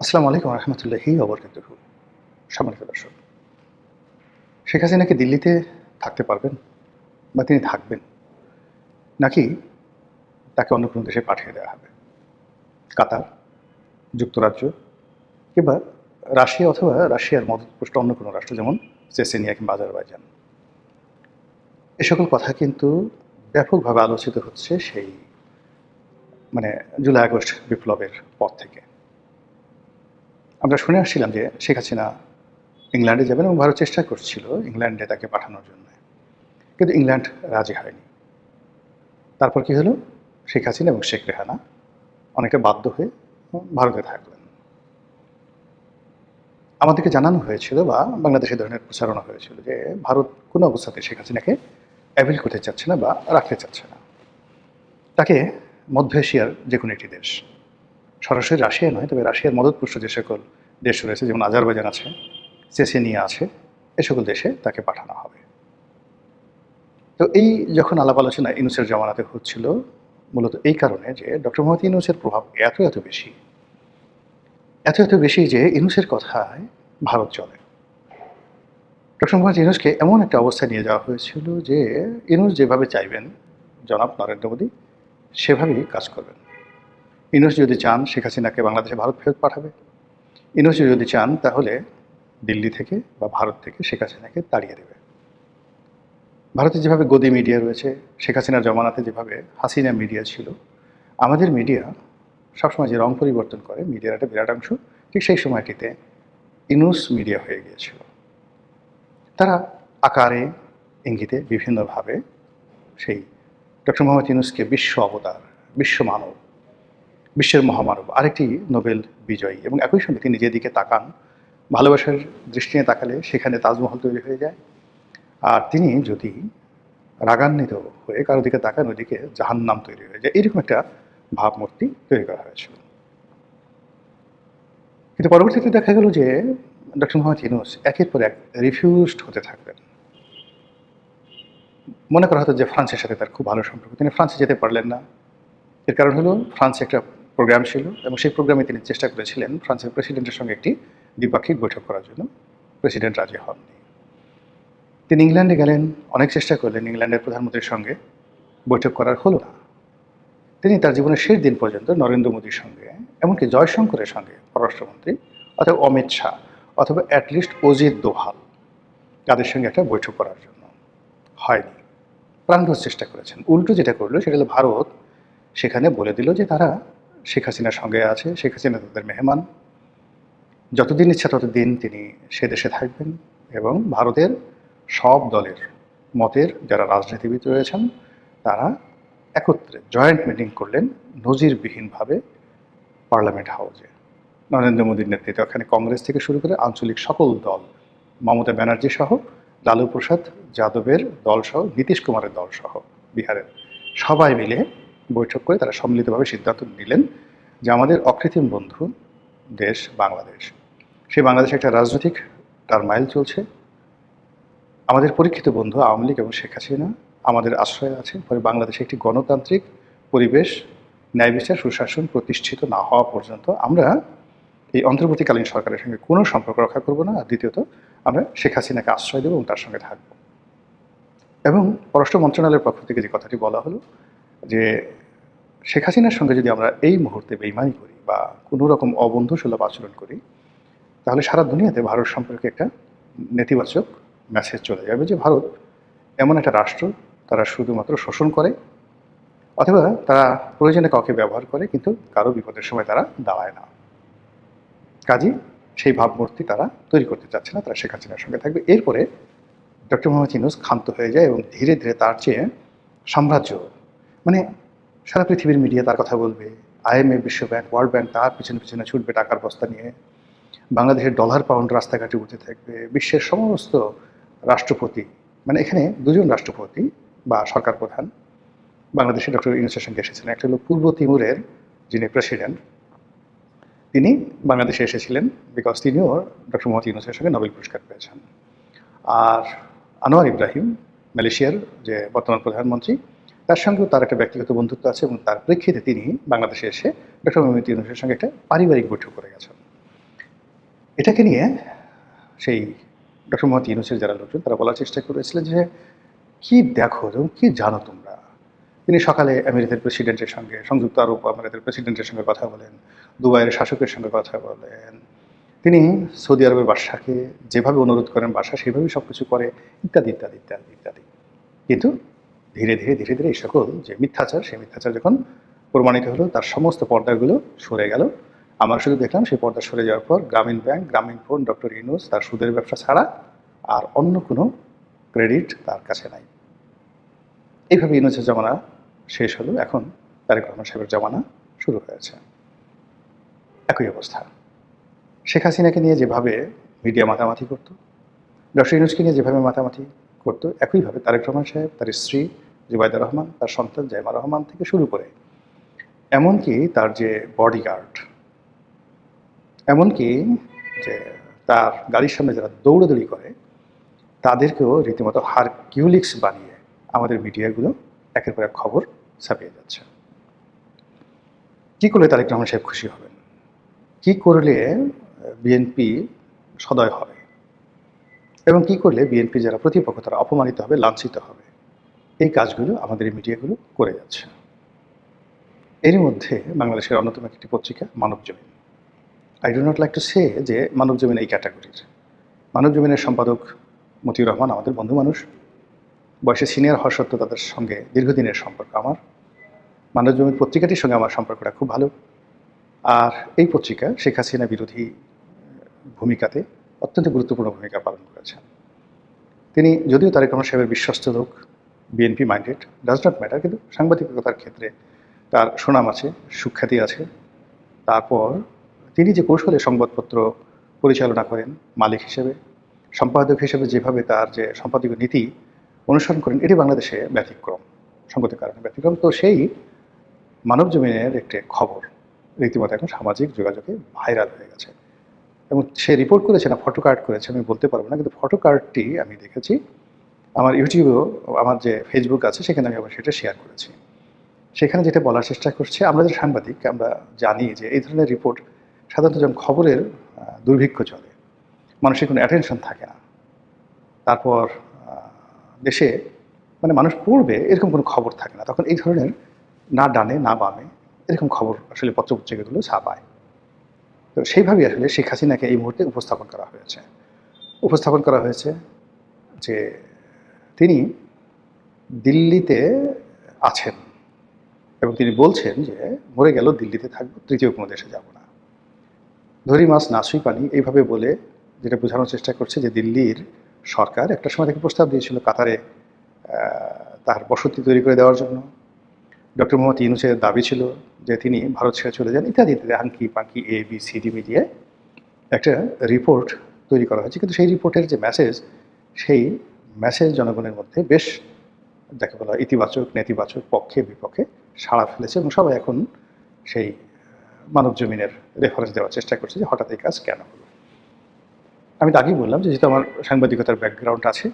আসসালামু আলাইকুম রহমতুল্লাহি ওবরকাতুহু। সম্মানিত দর্শক, শেখ হাসিনা কি দিল্লিতে থাকতে পারবেন বা তিনি থাকবেন, নাকি তাকে অন্য কোনো দেশে পাঠিয়ে দেওয়া হবে? কাতার, যুক্তরাজ্য কিংবা রাশিয়া অথবা রাশিয়ার মদতপুষ্ট অন্য কোনো রাষ্ট্র যেমন চেচেনিয়া কিংবা আজারবাইজান। এ সকল কথা কিন্তু ব্যাপকভাবে আলোচিত হচ্ছে সেই জুলাই আগস্ট বিপ্লবের পর থেকে। আমরা শুনে আসছিলাম যে শেখ হাসিনা ইংল্যান্ডে যাবেন এবং ভারত চেষ্টা করছিল ইংল্যান্ডে তাকে পাঠানোর জন্য, কিন্তু ইংল্যান্ড রাজি হয়নি। তারপর কি হলো? শেখ হাসিনা এবং শেখ রেহানা অনেকটা বাধ্য হয়ে ভারতে থাকলেন। আমাদেরকে জানানো হয়েছিল বা বাংলাদেশে ধরনের প্রচারণা হয়েছিল যে ভারত কোনো অবস্থাতে শেখ হাসিনাকে অ্যাভেল করতে চাচ্ছে না বা রাখতে চাচ্ছে না। তাকে মধ্য এশিয়ার যে কোনো একটি দেশ, সরাসরি রাশিয়া নয়, তবে রাশিয়ার মদতপুষ্ট যে সকল দেশ রয়েছে যেমন আজারবাইজান আছে, চেচেনিয়া আছে, এ সকল দেশে তাকে পাঠানো হবে। তো এই যখন আলাপ আলোচনা ইউনূসের জমানাতে হচ্ছিল, মূলত এই কারণে যে ডক্টর মোহাম্মদ ইউনূসের প্রভাব এত বেশি, এত বেশি যে ইউনূসের কথায় ভারত চলে। ডক্টর মোহাম্মদ ইউনূসকে এমন একটা অবস্থায় নিয়ে যাওয়া হয়েছিল যে ইউনূস যেভাবে চাইবেন জনাব নরেন্দ্র মোদী সেভাবেই কাজ করবেন। ইউনূস যদি চান শেখ হাসিনাকে বাংলাদেশে ভারত ফেরত পাঠাবে, ইউনূস যদি চান তাহলে দিল্লি থেকে বা ভারত থেকে শেখ হাসিনাকে তাড়িয়ে দেবে। ভারতে যেভাবে গদি মিডিয়া রয়েছে, শেখ হাসিনার জমানাতে যেভাবে হাসিনা মিডিয়া ছিল, আমাদের মিডিয়া সবসময় যে রং পরিবর্তন করে মিডিয়ার একটা বিরাট অংশ ঠিক সেই সময়টিতে ইউনূস মিডিয়া হয়ে গিয়েছিল। তারা আকারে ইঙ্গিতে বিভিন্নভাবে সেই ডক্টর মোহাম্মদ ইউনূসকে বিশ্ব অবতার, বিশ্ব মানব, বিশ্বের মহামানব, আরেকটি নোবেল বিজয়ী, এবং একই সঙ্গে তিনি যেদিকে তাকান, ভালোবাসার দৃষ্টি নিয়ে তাকালে সেখানে তাজমহল তৈরি হয়ে যায়। আর তিনি যদি রাগান্বিত হয়ে কারো দিকে তাকান, ওইদিকে জাহান্নাম তৈরি হয়ে যায়। এরকম একটা ভাবমূর্তি তৈরি করা হয়েছিল। কিন্তু পরবর্তীতে দেখা গেল যে ডক্টর মোহাম্মদ ইউনূস একের পর এক রিফিউজড হতে থাকলেন। মনে করা হতো যে ফ্রান্সের সাথে তার খুব ভালো সম্পর্ক, তিনি ফ্রান্সে যেতে পারলেন না। এর কারণ হলো ফ্রান্সে একটা প্রোগ্রাম ছিল এবং সেই প্রোগ্রামে তিনি চেষ্টা করেছিলেন ফ্রান্সের প্রেসিডেন্টের সঙ্গে একটি দ্বিপাক্ষিক বৈঠক করার জন্য। প্রেসিডেন্ট রাজি হননি। তিনি ইংল্যান্ডে গেলেন, অনেক চেষ্টা করলেন, ইংল্যান্ডের প্রধানমন্ত্রীর সঙ্গে বৈঠক করার হলো না। তিনি তার জীবনের শেষ দিন পর্যন্ত নরেন্দ্র মোদীর সঙ্গে, এমনকি জয়শঙ্করের সঙ্গে পররাষ্ট্রমন্ত্রী, অথবা অমিত শাহ, অথবা অ্যাটলিস্ট অজিত দোভাল, তাদের সঙ্গে একটা বৈঠক করার জন্য হয়নি। প্রাণভর চেষ্টা করেছেন। উল্টো যেটা করলো সেটা হলো ভারত সেখানে বলে দিল যে তারা শেখ হাসিনার সঙ্গে আছে, শেখ হাসিনা তাদের মেহমান, যতদিন ইচ্ছা ততদিন তিনি সে দেশে থাকবেন। এবং ভারতের সব দলের মতের যারা রাজনীতিবিদ রয়েছেন তারা একত্রে জয়েন্ট মিটিং করলেন নজিরবিহীনভাবে পার্লামেন্ট হাউসে। নরেন্দ্র মোদীর নেতৃত্বে ওখানে কংগ্রেস থেকে শুরু করে আঞ্চলিক সকল দল, মমতা ব্যানার্জি সহ, লালু প্রসাদ যাদবের দলসহ, নীতিশ কুমারের দলসহ, বিহারের সবাই মিলে বৈঠক করে তারা সম্মিলিতভাবে সিদ্ধান্ত নিলেন যে আমাদের অকৃত্রিম বন্ধু দেশ বাংলাদেশ, সেই বাংলাদেশে একটা রাজনৈতিক টারমাইল চলছে। আমাদের পরীক্ষিত বন্ধু আওয়ামী লীগ এবং শেখ হাসিনা আমাদের আশ্রয় আছে, ফলে বাংলাদেশে একটি গণতান্ত্রিক পরিবেশ, ন্যায় বিচার, সুশাসন প্রতিষ্ঠিত না হওয়া পর্যন্ত আমরা এই অন্তর্বর্তীকালীন সরকারের সঙ্গে কোনো সম্পর্ক রক্ষা করব না। আর দ্বিতীয়ত, আমরা শেখ হাসিনাকে আশ্রয় দেব এবং তার সঙ্গে থাকব। এবং পররাষ্ট্র মন্ত্রণালয়ের পক্ষ থেকে যে কথাটি বলা হলো যে শেখ হাসিনার সঙ্গে যদি আমরা এই মুহূর্তে বেইমানি করি বা কোনো রকম অবন্ধুসুলভ আচরণ করি, তাহলে সারা দুনিয়াতে ভারত সম্পর্কে একটা নেতিবাচক মেসেজ চলে যাবে যে ভারত এমন একটা রাষ্ট্র, তারা শুধুমাত্র শোষণ করে অথবা তারা প্রয়োজনে কাউকে ব্যবহার করে, কিন্তু কারো বিপদের সময় তারা দাঁড়ায় না। কাজেই সেই ভাবমূর্তি তারা তৈরি করতে চাচ্ছে না, তারা শেখ হাসিনার সঙ্গে থাকবে। এরপরে ডক্টর মোহাম্মদ ইউনূস ক্ষান্ত হয়ে যায় এবং ধীরে ধীরে তার চেয়ে সাম্রাজ্য, মানে সারা পৃথিবীর মিডিয়া তার কথা বলবে, IMF, বিশ্ব ব্যাংক, ওয়ার্ল্ড ব্যাংক তার পিছনে পিছনে ছুটবে টাকার বস্তা নিয়ে, বাংলাদেশের ডলার পাউন্ড রাস্তাঘাটে উঠে থাকবে, বিশ্বের সমস্ত রাষ্ট্রপতি, মানে এখানে দুজন রাষ্ট্রপতি বা সরকার প্রধান বাংলাদেশে ডক্টর ইউনূসের সঙ্গে এসেছিলেন। একটা হলো পূর্ব তিমুরের যিনি প্রেসিডেন্ট, তিনি বাংলাদেশে এসেছিলেন বিকজ তিনিও ডক্টর মোহাম্মদ ইউনূসের সঙ্গে নোবেল পুরস্কার পেয়েছেন। আর আনোয়ার ইব্রাহিম, মালয়েশিয়ার যে বর্তমান প্রধানমন্ত্রী, তার সঙ্গেও তার একটা ব্যক্তিগত বন্ধুত্ব আছে এবং তার প্রেক্ষিতে তিনি বাংলাদেশে এসে ডক্টর মোহাম্মদ ইউনূসের সঙ্গে একটা পারিবারিক বৈঠক করে গেছেন। এটাকে নিয়ে সেই ডক্টর মোহাম্মদ ইউনূসের যারা লোকজন তারা বলার চেষ্টা করেছিলেন যে কি দেখো এবং কি জানো তোমরা। তিনি সকালে আমেরিকার প্রেসিডেন্টের সঙ্গে, সংযুক্ত আরব আমিরাতের প্রেসিডেন্টের সঙ্গে কথা বলেন, দুবাইয়ের শাসকের সঙ্গে কথা বলেন, তিনি সৌদি আরবের বাদশাকে যেভাবে অনুরোধ করেন বাদশা সেভাবেই সব কিছু করে, ইত্যাদি ইত্যাদি ইত্যাদি ইত্যাদি। কিন্তু ধীরে ধীরে ধীরে ধীরে এই সকল যে মিথ্যাচার, সেই মিথ্যাচার যখন প্রমাণিত হলো, তার সমস্ত পর্দাগুলো সরে গেল। আমরা শুধু দেখলাম সেই পর্দা সরে যাওয়ার পর গ্রামীণ ব্যাংক, গ্রামীণ ফোন, ডক্টর ইউনূস তার সুদের ব্যবসা ছাড়া আর অন্য কোনো ক্রেডিট তার কাছে নাই। এইভাবে ইউনূসের জমানা শেষ হলো, এখন তারেক রহমান সাহেবের জমানা শুরু হয়েছে। একই অবস্থা। শেখ হাসিনাকে নিয়ে যেভাবে মিডিয়া মাতামাতি করত, ডক্টর ইউনূসকে নিয়ে যেভাবে মাতামাতি করতো, একইভাবে তারেক রহমান সাহেব, তার স্ত্রী জুবাইদা রহমান, তার সন্তান জাইমা রহমান থেকে শুরু করে এমনকি তার যে বডিগার্ড, এমনকি যে তার গাড়ির সামনে যারা দৌড়াদৌড়ি করে, তাদেরকেও রীতিমতো হারকিউলিক্স বানিয়ে আমাদের মিডিয়াগুলো একের পর এক খবর ছাপিয়ে যাচ্ছে। কী করলে তারেক রহমান সাহেব খুশি হবেন? কী করলে বিএনপি সদয় হবে? এবং কী করলে বিএনপি যারা প্রতিপক্ষ তারা অপমানিত হবে, লাঞ্ছিত হবে? এই কাজগুলো আমাদের এই মিডিয়াগুলো করে যাচ্ছে। এর মধ্যে বাংলাদেশের অন্যতম একটি পত্রিকা Manabzamin. I do not like to say যে মানবজমিন এই ক্যাটাগরির। মানবজমিনের সম্পাদক মতিউর রহমান আমাদের বন্ধু মানুষ, বয়সে সিনিয়র হওয়া সত্ত্বেও তাদের সঙ্গে দীর্ঘদিনের সম্পর্ক আমার। মানবজমিন পত্রিকাটির সঙ্গে আমার সম্পর্কটা খুব ভালো। আর এই পত্রিকা শেখ হাসিনা বিরোধী ভূমিকাতে অত্যন্ত গুরুত্বপূর্ণ ভূমিকা পালন করেছেন। তিনি যদিও তারেক রহমান সাহেবের বিশ্বস্ত লোক, BNP minded, does not matter, কিন্তু সাংবাদিকতার ক্ষেত্রে তার সুনাম আছে, সুখ্যাতি আছে। তারপর তিনি যে কৌশলে সংবাদপত্র পরিচালনা করেন মালিক হিসেবে, সম্পাদক হিসেবে যেভাবে তার যে সম্পাদকীয় নীতি অনুসরণ করেন, এটি বাংলাদেশে ব্যতিক্রম, সঙ্গতির কারণে ব্যতিক্রম। তো সেই মানবজমিনের একটি খবর রীতিমতো এখন সামাজিক যোগাযোগে ভাইরাল হয়ে গেছে এবং সে রিপোর্ট করেছে না ফটো কার্ড করেছে আমি বলতে পারবো না, কিন্তু ফটো কার্ডটি আমি দেখেছি আমার ইউটিউবেও, আমার যে ফেসবুক আছে সেখানে আমি আবার সেটা শেয়ার করেছি। সেখানে যেটা বলার চেষ্টা করছে, আমরা যে সাংবাদিক আমরা জানি যে এই ধরনের রিপোর্ট সাধারণত যখন খবরের দুর্ভিক্ষ চলে, মানুষের কোনো অ্যাটেনশন থাকে না, তারপর দেশে মানে মানুষ পড়বে এরকম কোনো খবর থাকে না, তখন এই ধরনের না ডানে না বামে এরকম খবর আসলে পত্রপত্রিকাগুলো ছাপায়। তো সেইভাবেই আসলে শেখ হাসিনাকে এই মুহূর্তে উপস্থাপন করা হয়েছে যে তিনি দিল্লিতে আছেন এবং তিনি বলছেন যে মরে গেল দিল্লিতে থাকবো, তৃতীয় কোনো দেশে যাব না, ধরি মাছ না ছুঁই পানি, এইভাবে বলে যেটা বোঝানোর চেষ্টা করছে যে দিল্লির সরকার একটা সময় থেকে প্রস্তাব দিয়েছিল কাতারে তার বসতি তৈরি করে দেওয়ার জন্য। ডক্টর মোহাম্মদ ইউনূসের দাবি ছিল যে তিনি ভারত ছেড়ে চলে যান, ইত্যাদি ইত্যাদি, হাঙ্কি পাঙ্কি ABCD মিলিয়ে একটা রিপোর্ট তৈরি করা হয়েছে। কিন্তু সেই রিপোর্টের যে মেসেজ, সেই মেসেজ জনগণের মধ্যে বেশ যাকে বলা ইতিবাচক, নেতিবাচক, পক্ষে বিপক্ষে সাড়া ফেলেছে এবং সবাই এখন সেই মানবজমিনের রেফারেন্স দেওয়ার চেষ্টা করছে যে হঠাৎ এই কাজ কেন হলো। আমি তো আগেই বললাম যে যেহেতু আমার সাংবাদিকতার ব্যাকগ্রাউন্ড আছে,